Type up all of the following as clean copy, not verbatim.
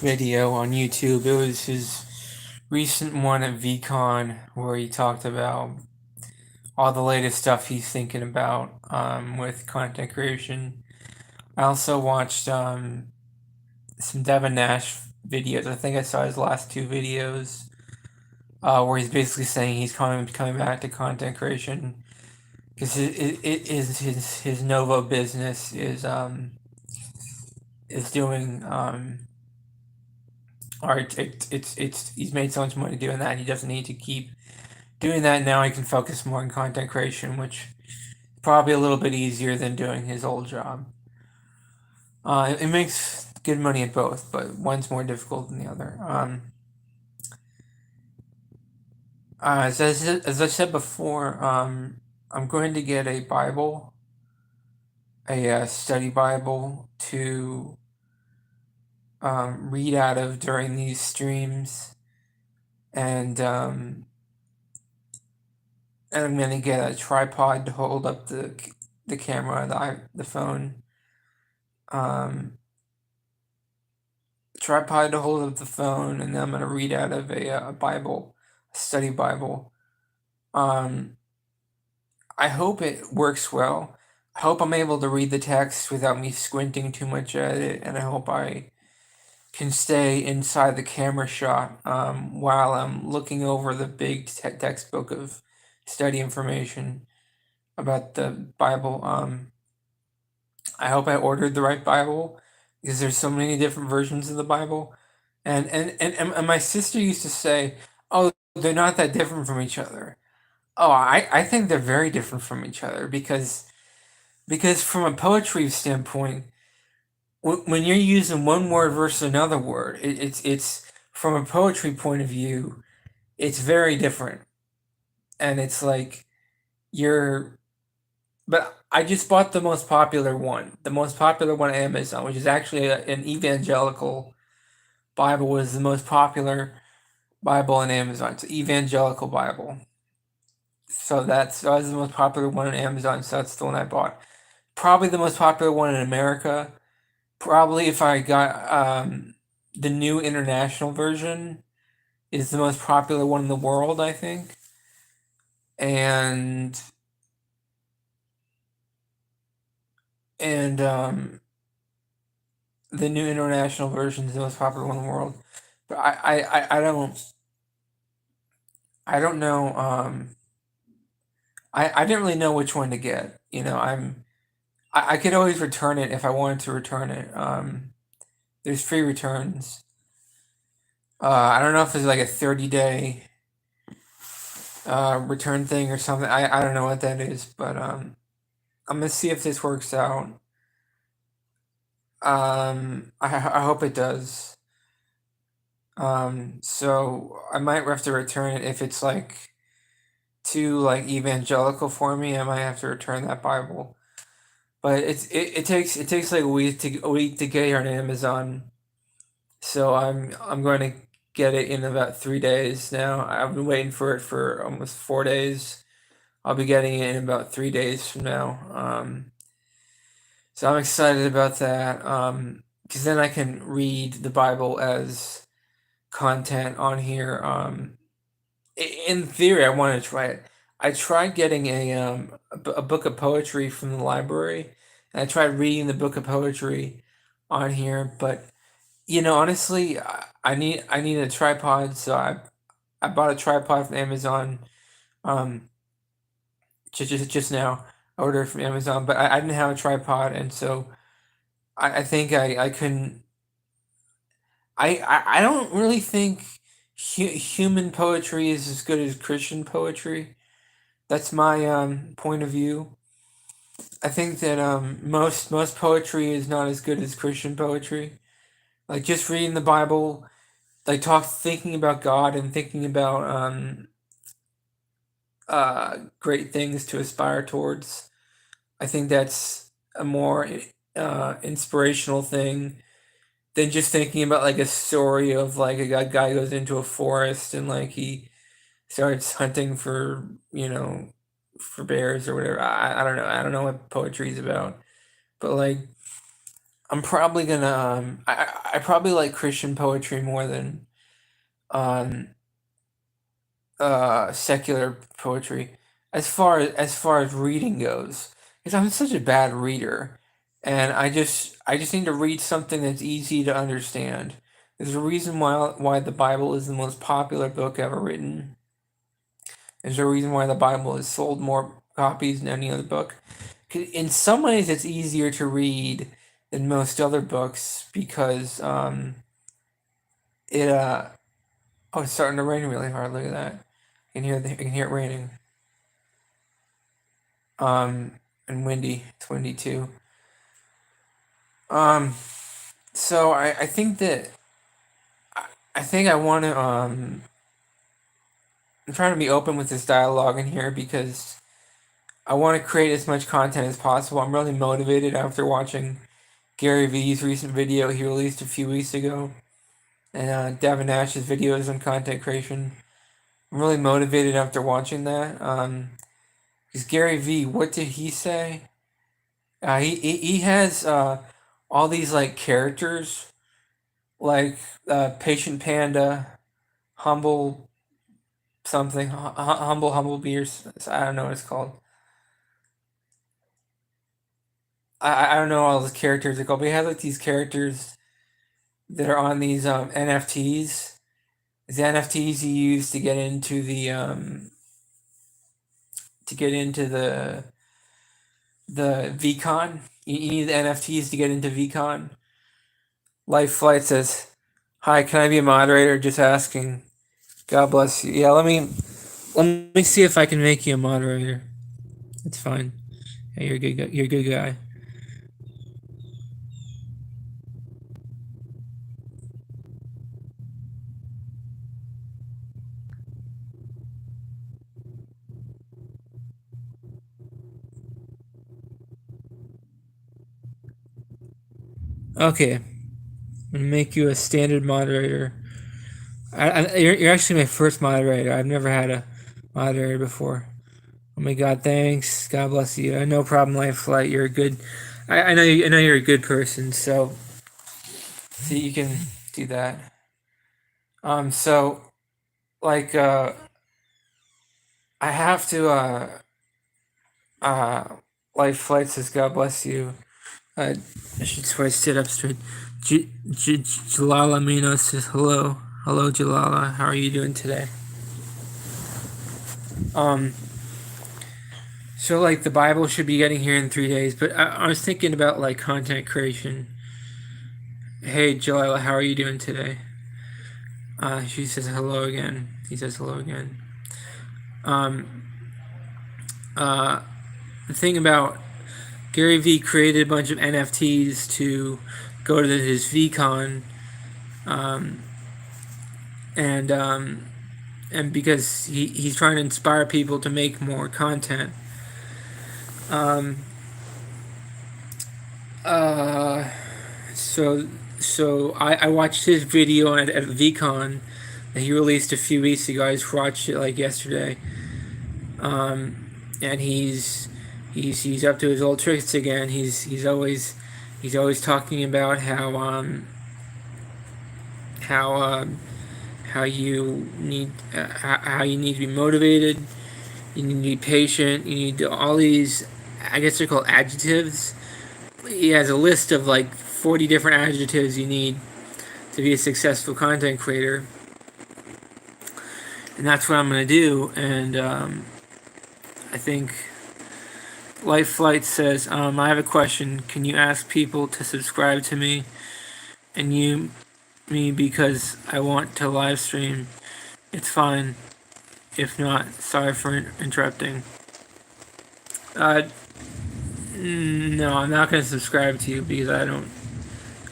video on YouTube. It was his recent one at VCon where he talked about all the latest stuff he's thinking about with content creation. I also watched some Devin Nash videos. I think I saw his last two videos where he's basically saying he's coming back to content creation because his Novo business is doing or it's he's made so much money doing that he doesn't need to keep doing that. Now he can focus more on content creation, which is probably a little bit easier than doing his old job. It makes good money at both, but one's more difficult than the other. As I said before, I'm going to get a Bible, a study Bible to read out of during these streams, and I'm gonna get a tripod to hold up the camera, the phone. Tripod to hold up the phone, and then I'm gonna read out of a Bible, a study Bible. I hope it works well. I hope I'm able to read the text without me squinting too much at it, and I hope I can stay inside the camera shot while I'm looking over the big textbook of study information about the Bible. I hope I ordered the right Bible because there's so many different versions of the Bible. And my sister used to say, "Oh, they're not that different from each other." Oh, I think they're very different from each other because from a poetry standpoint, when you're using one word versus another word, it's from a poetry point of view, it's very different, and it's like you're. But I just bought the most popular one. The most popular one on Amazon, which is actually an evangelical Bible, was the most popular Bible on Amazon. It's an evangelical Bible. So that was the most popular one on Amazon. So that's the one I bought. Probably the most popular one in America. Probably if I got the new international version is the most popular one in the world, I think. And the new international version is the most popular one in the world. But I don't know. I didn't really know which one to get. I could always return it if I wanted to return it. There's free returns. I don't know if it's like a 30-day return thing or something. I don't know what that is, but I'm gonna see if this works out. I hope it does. So I might have to return it if it's like too like evangelical for me. I might have to return that Bible. But it takes like a week to get here on Amazon. So I'm going to get it in about 3 days now. I've been waiting for it for almost 4 days. I'll be getting it in about 3 days from now. So I'm excited about that. Because then I can read the Bible as content on here. In theory, I want to try it. I tried getting a book of poetry from the library, and I tried reading the book of poetry on here. But honestly, I need a tripod, so I bought a tripod from Amazon. Um, just now, I ordered it from Amazon, but I didn't have a tripod, and so I think I couldn't. I don't really think human poetry is as good as Christian poetry. That's my point of view. I think that most poetry is not as good as Christian poetry. Like just reading the Bible, like thinking about God and thinking about great things to aspire towards. I think that's a more inspirational thing than just thinking about like a story of like a guy goes into a forest and like he starts hunting for for bears or whatever. I don't know. I don't know what poetry is about, but like I'm probably gonna I probably like Christian poetry more than um secular poetry as far as reading goes, because I'm such a bad reader, and I just need to read something that's easy to understand. There's a reason why the Bible is the most popular book ever written. There's a reason why the Bible has sold more copies than any other book. In some ways, it's easier to read than most other books because it oh, it's starting to rain really hard. Look at that. I can hear it raining. Um, and windy. It's windy too. Um, so I think that I think I want to I'm trying to be open with this dialogue in here because I want to create as much content as possible. I'm really motivated after watching Gary Vee's recent video he released a few weeks ago, and Devin Nash's videos on content creation. I'm really motivated after watching that. Because Gary Vee, what did he say? He has all these like characters like Patient Panda, Humble something, Humble Beers. I don't know what it's called. I don't know all those characters are called, but he has like these characters that are on these NFTs. These NFTs you use to get into the VCon. You need the NFTs to get into VCon. Life Flight says, "Hi, can I be a moderator? Just asking. God bless you." Yeah, let me see if I can make you a moderator. It's fine. Hey, you're a good guy. You're a good guy. Okay, I'm gonna make you a standard moderator. You're actually my first moderator. I've never had a moderator before. Oh my God! Thanks. God bless you. No problem, Life Flight. You're a good. I know you're a good person. So you can do that. So like I have to uh Life Flight says God bless you. I should swear I sit up straight. Jalala Mino says hello. Hello Jalala. How are you doing today? Um so like the Bible should be getting here in 3 days, but I was thinking about like content creation. Hey Jalala, how are you doing today? She says hello again. He says hello again. Um the thing about Gary Vee created a bunch of NFTs to go to his VCon, um, and um, and because he's trying to inspire people to make more content. Um, uh, so I watched his video at VCon that he released a few weeks ago. I just watched it like yesterday, and he's up to his old tricks again. He's always talking about how how you need to be motivated. You need to be patient. You need all these. I guess they're called adjectives. He has a list of like 40 different adjectives you need to be a successful content creator, and that's what I'm gonna do. And I think Life Flight says, I have a question. Can you ask people to subscribe to me and me because I want to live stream? It's fine. If not, sorry for interrupting. Uh, no, I'm not gonna subscribe to you because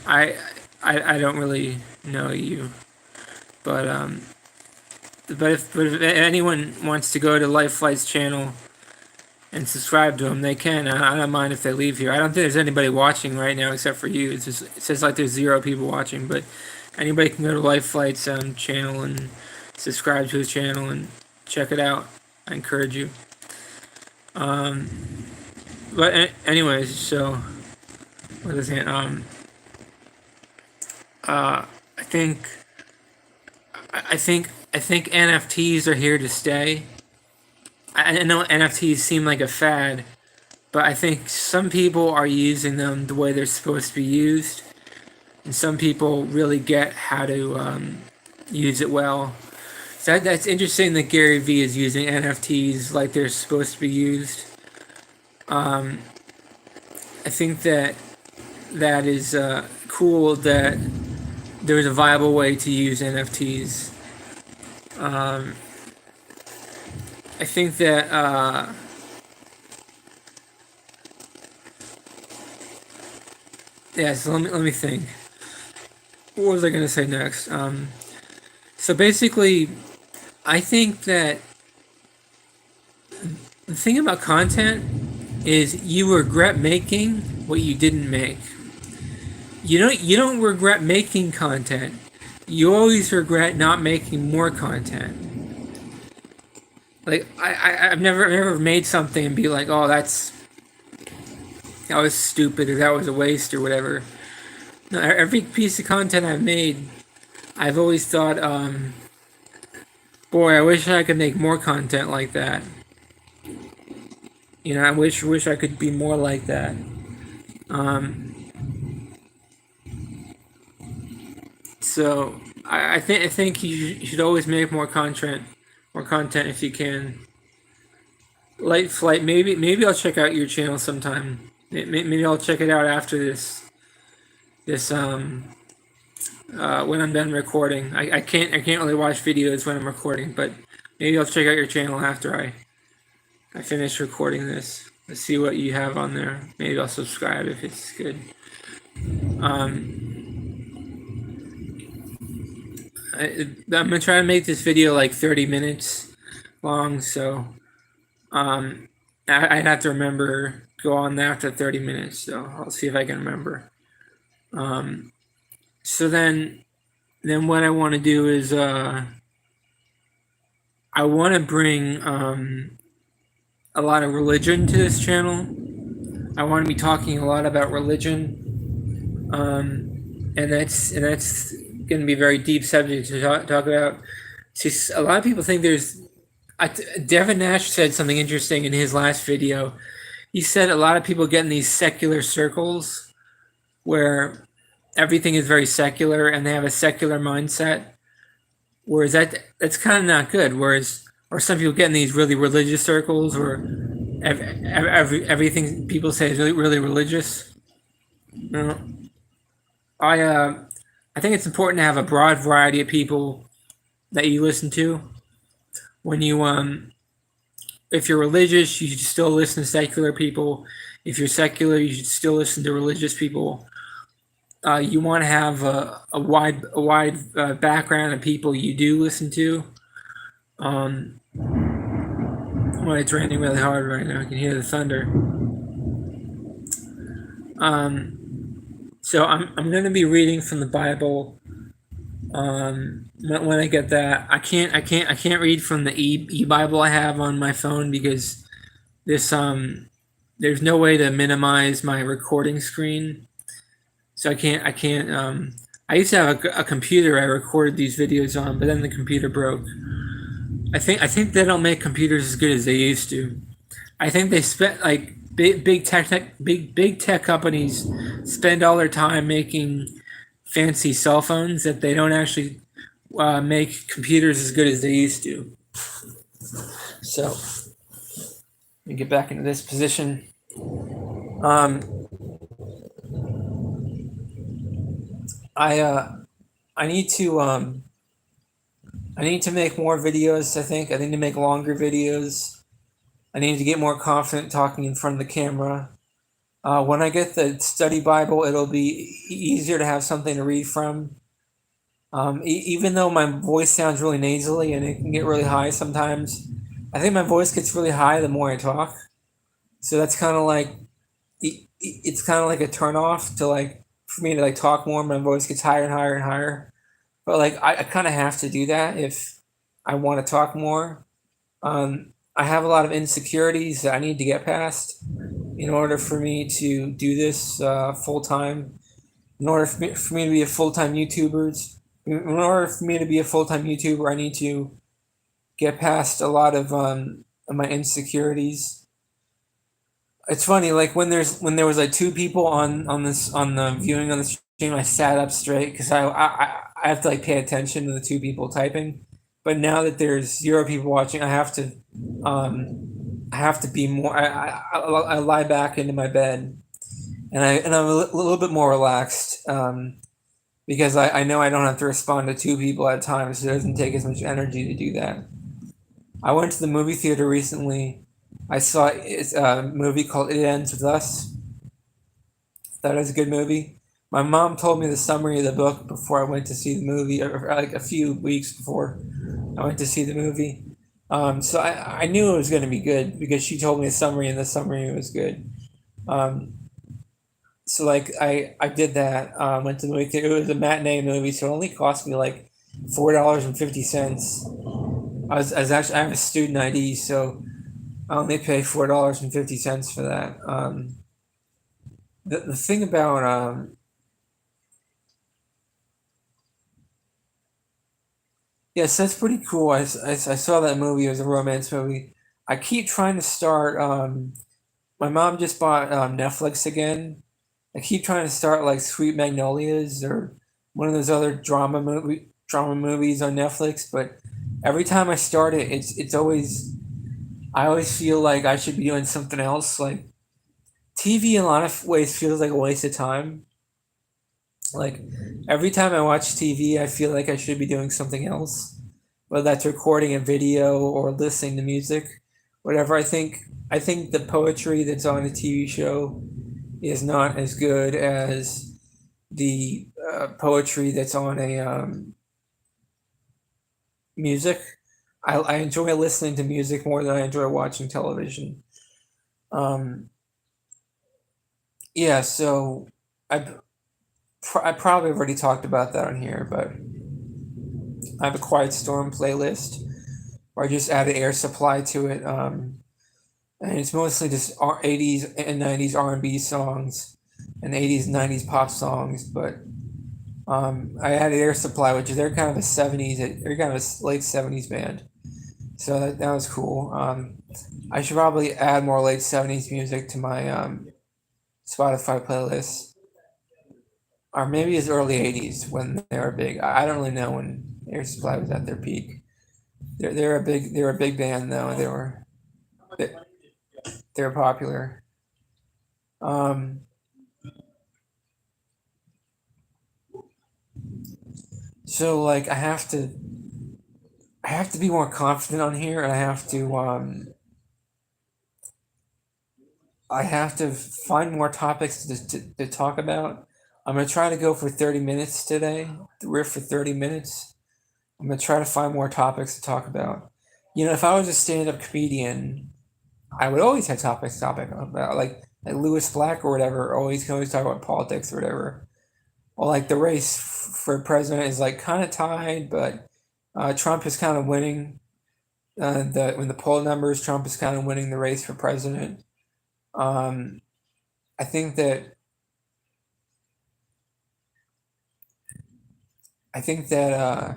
I, I don't really know you. But if anyone wants to go to Life Flight's channel and subscribe to him, they can. I don't mind if they leave here. I don't think there's anybody watching right now except for you. It says like there's 0 people watching, but anybody can go to Life Flight's channel and subscribe to his channel and check it out. I encourage you. But anyways, so what is it? I think I think NFTs are here to stay. I know NFTs seem like a fad, but I think some people are using them the way they're supposed to be used, and some people really get how to use it well. So that's interesting that Gary Vee is using NFTs like they're supposed to be used. I think that is cool that there's a viable way to use NFTs. I think that yeah. So let me think. What was I gonna say next? So basically, I think that the thing about content is you regret making what you didn't make. You don't regret making content. You always regret not making more content. Like I've never made something and be like, oh, that was stupid, or that was a waste, or whatever. No, every piece of content I've made, I've always thought, boy, I wish I could make more content like that. You know, I wish I could be more like that. So I think you should always make more content if you can. Light Flight, maybe I'll check out your channel sometime. Maybe I'll check it out after this when I'm done recording. I can't really watch videos when I'm recording, but maybe I'll check out your channel after I finish recording this. Let's see what you have on there. Maybe I'll subscribe if it's good. I'm gonna try to make this video like 30 minutes long, so I'd have to remember go on after 30 minutes. So I'll see if I can remember. So then what I want to do is I want to bring a lot of religion to this channel. I want to be talking a lot about religion, and that's going to be a very deep subject to talk about. See, a lot of people think there's. Devin Nash said something interesting in his last video. He said a lot of people get in these secular circles where everything is very secular and they have a secular mindset. Whereas that's kind of not good. Or some people get in these really religious circles where everything people say is really religious. You know, I think it's important to have a broad variety of people that you listen to. When you if you're religious, you should still listen to secular people. If you're secular, you should still listen to religious people. You want to have a wide background of people you do listen to. Well, it's raining really hard right now. I can hear the thunder. So I'm going to be reading from the Bible. When I get that, I can't read from the e-Bible I have on my phone because this there's no way to minimize my recording screen. So I can't. I used to have a computer I recorded these videos on, but then the computer broke. I think they don't make computers as good as they used to. I think they spent like big tech companies spend all their time making fancy cell phones that they don't actually make computers as good as they used to. So let me get back into this position. I need to make more videos. I need to make longer videos. I need to get more confident talking in front of the camera. When I get the study Bible, it'll be easier to have something to read from. Even though my voice sounds really nasally and it can get really high sometimes, I think my voice gets really high the more I talk. So that's kind of like, it's kind of like a turnoff to like, for me to like talk more, my voice gets higher and higher and higher. But like, I kind of have to do that if I want to talk more. I have a lot of insecurities that I need to get past in order for me to do this full time. in order for me to be a full time in order for me to be a full time YouTuber, I need to get past a lot of my insecurities. It's funny, like when there was like two people on the viewing on the stream, I sat up straight because I have to like pay attention to the two people typing. But now that there's zero people watching, I have to be more. I lie back into my bed and I'm a little bit more relaxed because I know I don't have to respond to two people at a time, so it doesn't take as much energy to do that. I went to the movie theater recently. I saw it's a movie called It Ends With Us. That is a good movie. My mom told me the summary of the book before I went to see the movie, or like a few weeks before I went to see the movie. So I knew it was going to be good because she told me the summary, and the summary was good. Um, so like I did that. Went to the movie theater. It was a matinee movie, so it only cost me like $4.50. I have a student ID, so I only pay $4.50 for that. The thing about yes, that's pretty cool. I saw that movie. It was a romance movie. I keep trying to start. My mom just bought Netflix again. I keep trying to start like Sweet Magnolias or one of those other drama movies on Netflix, but every time I start it, it's always I always feel like I should be doing something else. Like TV in a lot of ways feels like a waste of time. Like every time I watch TV, I feel like I should be doing something else, whether that's recording a video or listening to music, whatever. I think the poetry that's on a TV show is not as good as the poetry that's on a music. I enjoy listening to music more than I enjoy watching television. Um, yeah, so I I probably already talked about that on here, but I have a Quiet Storm playlist where I just added Air Supply to it, and it's mostly just 80s and 90s R&B songs and 80s and 90s pop songs. But I added Air Supply, which is they're kind of a 70s, they're kind of a late 70s band, so that was cool. I should probably add more late 70s music to my Spotify playlist, or maybe it's early 80s when they were big. I don't really know when Air Supply was at their peak. They were a big band though. They, they were popular. Um, so like I have to be more confident on here, and I have to find more topics to talk about. I'm gonna try to go for 30 minutes today. We're for 30 minutes. I'm gonna try to find more topics to talk about. You know, if I was a stand-up comedian, I would always have topic about like Lewis Black or whatever. Always can always talk about politics or whatever. Well, like the race for president is like kind of tied, but Trump is kind of winning. The when the poll numbers, Trump is kind of winning the race for president. Um, I think that I think that uh,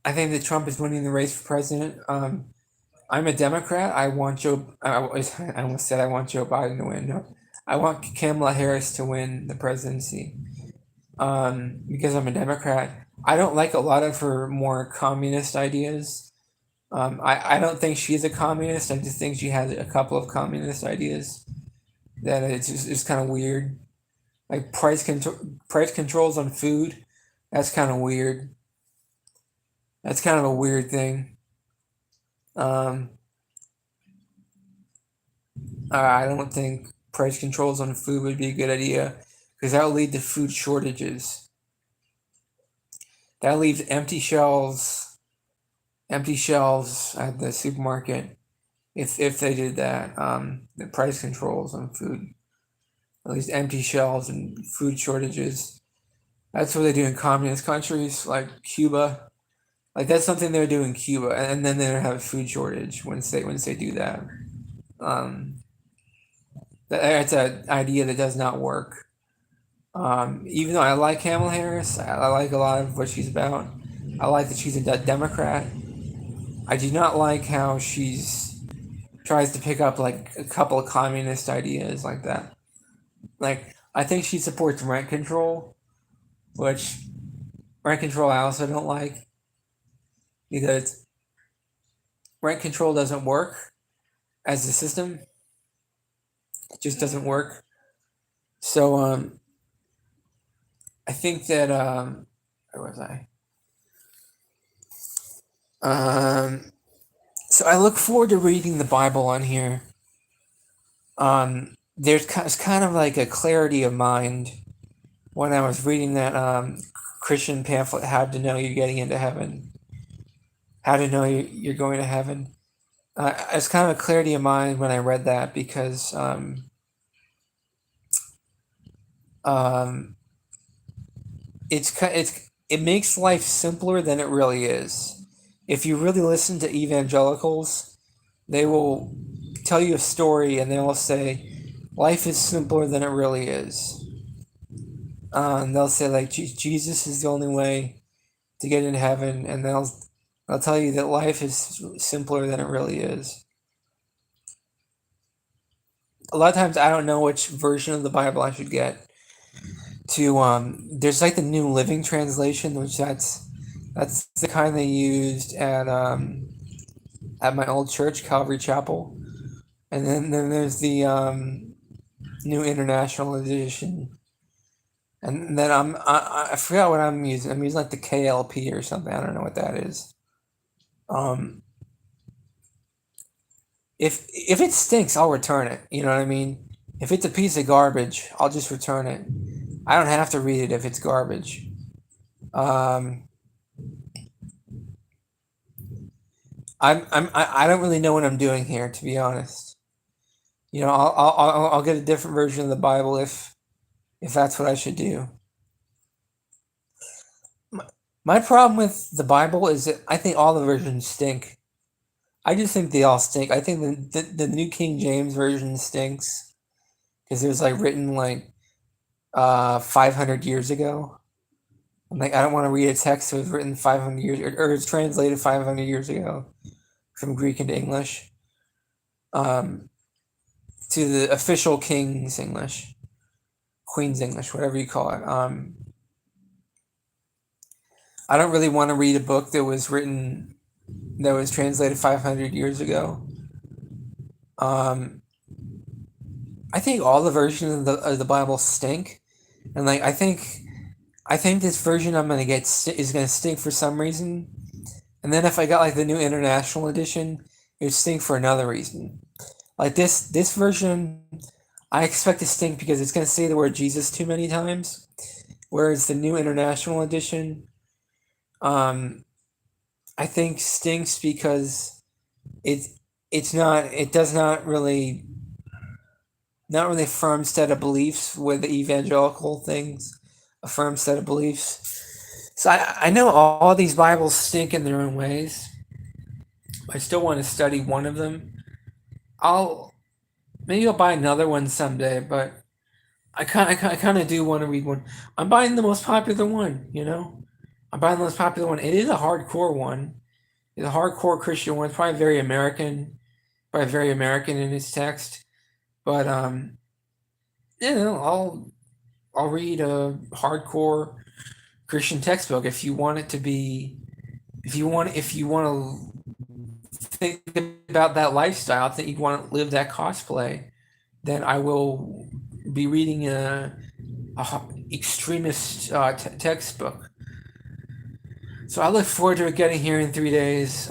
I think that Trump is winning the race for president. I'm a Democrat. I want Joe. I almost said I want Joe Biden to win. No, I want Kamala Harris to win the presidency. Because I'm a Democrat. I don't like a lot of her more communist ideas. I don't think she's a communist. I just think she has a couple of communist ideas that it's kind of weird. Like price controls on food. That's kind of weird. That's kind of a weird thing. Um, I don't think price controls on food would be a good idea because that will lead to food shortages. That leaves empty shelves at the supermarket if they did that. The price controls on food, at least empty shelves and food shortages. That's what they do in communist countries like Cuba. Like that's something they're doing in Cuba, and then they're have a food shortage once they do that. Um, that's an idea that does not work. Even though I like Kamala Harris, I like a lot of what she's about. I like that she's a Democrat. I do not like how she's tries to pick up like a couple of communist ideas like that. Like I think she supports rent control, which rent control I also don't like because rent control doesn't work as a system. It just doesn't work. So I think that where was I? Um, so I look forward to reading the Bible on here. It's kind of like a clarity of mind when I was reading that Christian pamphlet, "How to Know You're Getting into Heaven," "How to Know You're Going to Heaven." It's kind of a clarity of mind when I read that because um, it makes life simpler than it really is. If you really listen to evangelicals, they will tell you a story and they will say life is simpler than it really is. And they'll say like Jesus is the only way to get into heaven, and they'll tell you that life is simpler than it really is. A lot of times I don't know which version of the Bible I should get. There's like the New Living Translation, which that's the kind they used at my old church, Calvary Chapel, and then there's the New International Edition, and then I forgot what I'm using. I'm using like the KLP or something. I don't know what that is. Um, if it stinks, I'll return it. You know what I mean? If it's a piece of garbage, I'll just return it. I don't have to read it if it's garbage. Um, I don't really know what I'm doing here, to be honest. You know, I'll get a different version of the Bible if that's what I should do. My problem with the Bible is that I think all the versions stink. I just think they all stink. I think the New King James version stinks because it was like written like 500 years ago. I'm like I don't want to read a text that was written 500 years or it's translated 500 years ago from Greek into English um, to the official King's English, Queen's English, whatever you call it. I don't really want to read a book that was translated 500 years ago. Um, I think all the versions of the Bible stink, and like I think this version I'm gonna get is gonna stink for some reason, and then if I got like the New International Edition, it would stink for another reason. Like this version, I expect to stink because it's gonna say the word Jesus too many times, whereas the New International Edition, um, I think stinks because it it does not really a firm set of beliefs with the evangelical things, a firm set of beliefs. So I know all these Bibles stink in their own ways. I still want to study one of them. I'll maybe I'll buy another one someday, but I kind of do want to read one. I'm buying the most popular one, you know. I'm buying the most popular one. It is a hardcore one. It's a hardcore Christian one. It's probably very American in its text. But you know, I'll read a hardcore Christian textbook if you want it to be if you want to think about that lifestyle, think you want to live that cosplay, then I will be reading a extremist textbook. So I look forward to it getting here in 3 days.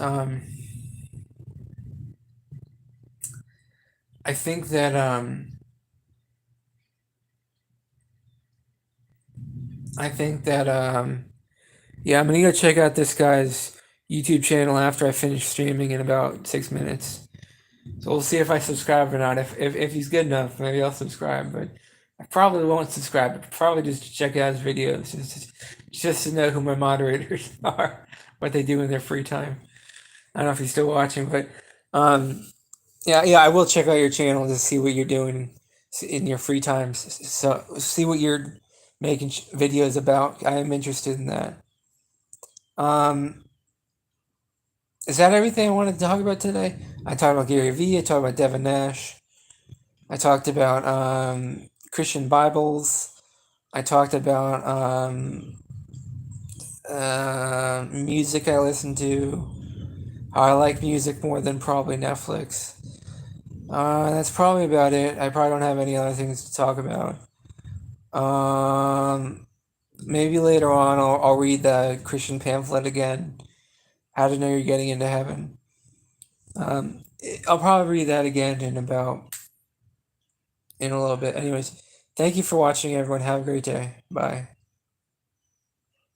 I think that I think that yeah, I'm gonna go check out this guy's YouTube channel after I finish streaming in about 6 minutes. So we'll see if I subscribe or not. If he's good enough, maybe I'll subscribe. But I probably won't subscribe. Probably just check out his videos just to know who my moderators are. what they do in their free time. I don't know if he's still watching, but um, yeah, I will check out your channel to see what you're doing in your free times. So see what you're making videos about. I am interested in that. Um, is that everything I wanted to talk about today? I talked about Gary Vee. I talked about Devin Nash. I talked about Christian Bibles. I talked about music I listen to. How I like music more than probably Netflix. That's probably about it. I probably don't have any other things to talk about. Maybe later on I'll read the Christian pamphlet again. How to Know You're Getting into Heaven. I'll probably read that again in a little bit. Anyways, thank you for watching, everyone. Have a great day. Bye.